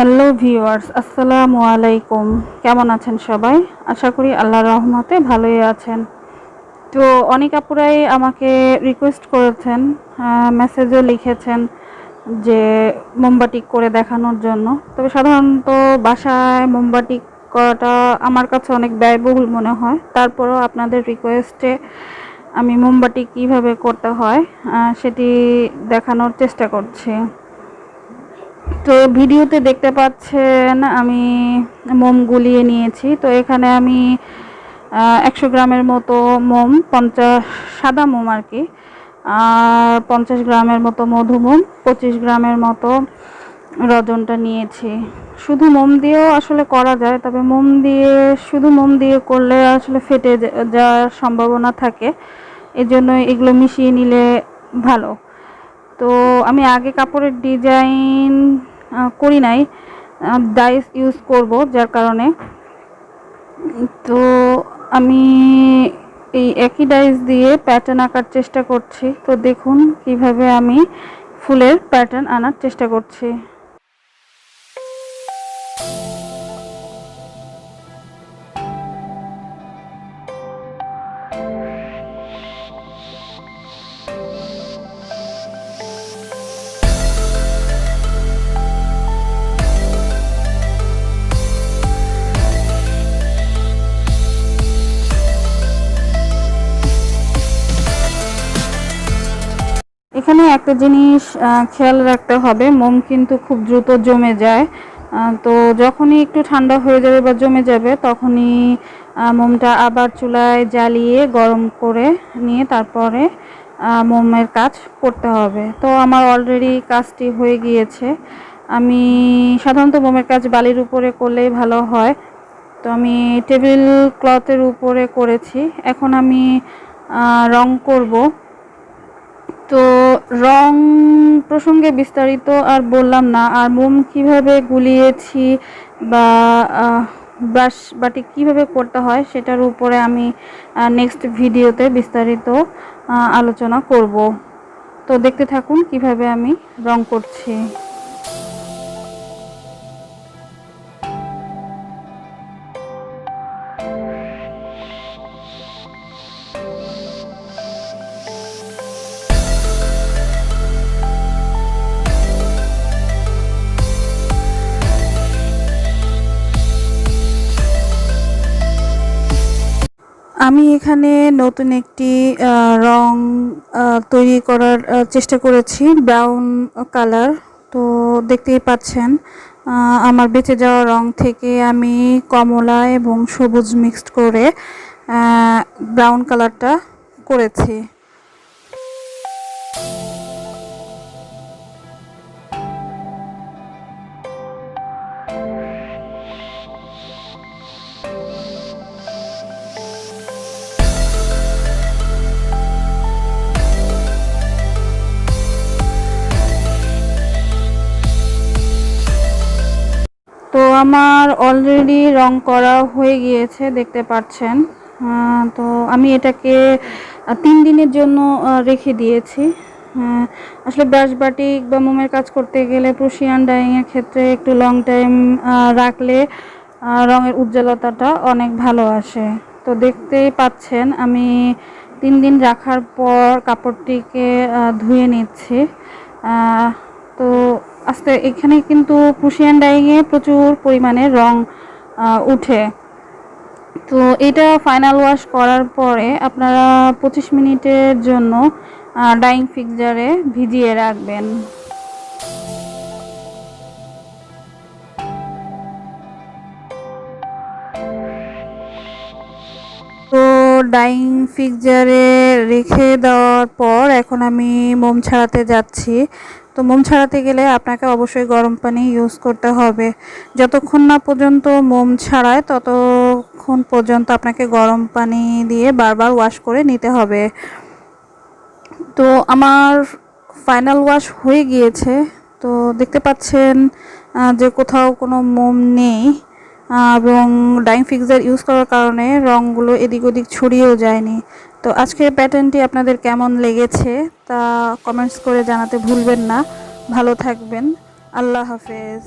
Hello viewers, আসসালামু আলাইকুম। কেমন আছেন সবাই? আশা করি আল্লাহর রহমতে ভালোই আছেন। তো অনেক আপুরাই আমাকে রিকোয়েস্ট করেছেন, মেসেজও লিখেছেন যে মোমবাতি করে দেখানোর জন্য। তবে সাধারণত বাসায় মোমবাতি করাটা আমার কাছে অনেক ব্যয়বহুল মনে হয়। তারপরেও আপনাদের রিকোয়েস্টে আমি মোমবাতি কিভাবে করতে হয় সেটি দেখানোর চেষ্টা করছি। তো ভিডিওতে দেখতে পাচ্ছেন আমি মোম গুলিয়ে নিয়েছি। তো এখানে আমি 100 গ্রামের মতো মোম, 50 সাদা মোম আর কি, আর 50 গ্রামের মতো মধু মোম, 25 গ্রামের মতো রজনটা নিয়েছি। শুধু মোম দিয়েও আসলে করা যায়, তবে শুধু মোম দিয়ে করলে আসলে ফেটে যাওয়ার সম্ভাবনা থাকে, এজন্য এগুলো মিশিয়ে নিলে ভালো। তো আমি আগে কাপড়ের ডিজাইন করি নাই, ডাইস ইউজ করব যার কারণে। তো আমি এই একই ডাইস দিয়ে প্যাটার্ন আঁকার চেষ্টা করছি। তো দেখুন কিভাবে আমি ফুলের প্যাটার্ন আনার চেষ্টা করছি। এখানে একটা জিনিস খেয়াল রাখতে হবে, মোম কিন্তু খুব দ্রুত জমে যায়। তো যখনই একটু ঠান্ডা হয়ে যাবে বা জমে যাবে, তখনই মোমটা আবার চুলায় জ্বালিয়ে গরম করে নিয়ে তারপরে মোমের কাজ করতে হবে। তো আমার অলরেডি কাজটি হয়ে গিয়েছে। আমি সাধারণত মোমের কাজ বালির উপরে করলেই ভালো হয়। তো আমি টেবিল ক্লথের উপরে করেছি। এখন আমি রং করব। তো রং প্রসঙ্গে বিস্তারিত আর বললাম না, আর মোম কিভাবে গুলিয়েছি বা ব্রাশ বাটি কিভাবে করতে হয় সেটার উপরে আমি নেক্সট ভিডিওতে বিস্তারিত আলোচনা করব। তো দেখতে থাকুন কিভাবে আমি রং করছি। আমি এখানে নতুন একটি রং তৈরি করার চেষ্টা করেছি, ব্রাউন কালার। তো দেখতেই পাচ্ছেন আমার বেঁচে যাওয়া রং থেকে আমি কমলা এবং সবুজ মিক্সড করে ব্রাউন কালারটা করেছি। তো আমার অলরেডি রং করা হয়ে গিয়েছে, দেখতে পাচ্ছেন। তো আমি এটাকে 3 দিনের জন্য রেখে দিয়েছি। আসলে ব্রাশ বাটিক বা মোমের কাজ করতে গেলে প্রুশিয়ান ডাইংয়ের ক্ষেত্রে একটু লং টাইম রাখলে রঙের উজ্জ্বলতাটা অনেক ভালো আসে। তো দেখতেই পাচ্ছেন আমি 3 দিন রাখার পর কাপড়টিকে ধুয়ে নিচ্ছি। তো এখানে কিন্তু প্রুশিয়ান ডাইংয়ে প্রচুর পরিমাণে রং উঠে। তো এটা ফাইনাল ওয়াশ করার পরে আপনারা 25 মিনিটের জন্য ডাইং ফিক্সারে ভিজিয়ে রাখবেন। তো ডাইং ফিক্সারে রেখে দেওয়ার পর এখন আমি মোম ছাড়াতে যাচ্ছি। তো মোম ছাড়াতে গেলে আপনাকে অবশ্যই গরম পানি ইউজ করতে হবে। যতক্ষণ না পর্যন্ত মোম ছাড়ায় ততক্ষণ পর্যন্ত আপনাকে গরম পানি দিয়ে বারবার ওয়াশ করে নিতে হবে। তো আমার ফাইনাল ওয়াশ হয়ে গিয়েছে। তো দেখতে পাচ্ছেন যে কোথাও কোনো মোম নেই, এবং ডাইং ফিক্সার ইউজ করার কারণে রঙগুলো এদিক ওদিক ছড়িয়েও যায়নি। তো আজকের প্যাটার্নটি আপনাদের কেমন লেগেছে তা কমেন্টস করে জানাতে ভুলবেন না। ভালো থাকবেন। আল্লাহ হাফেজ।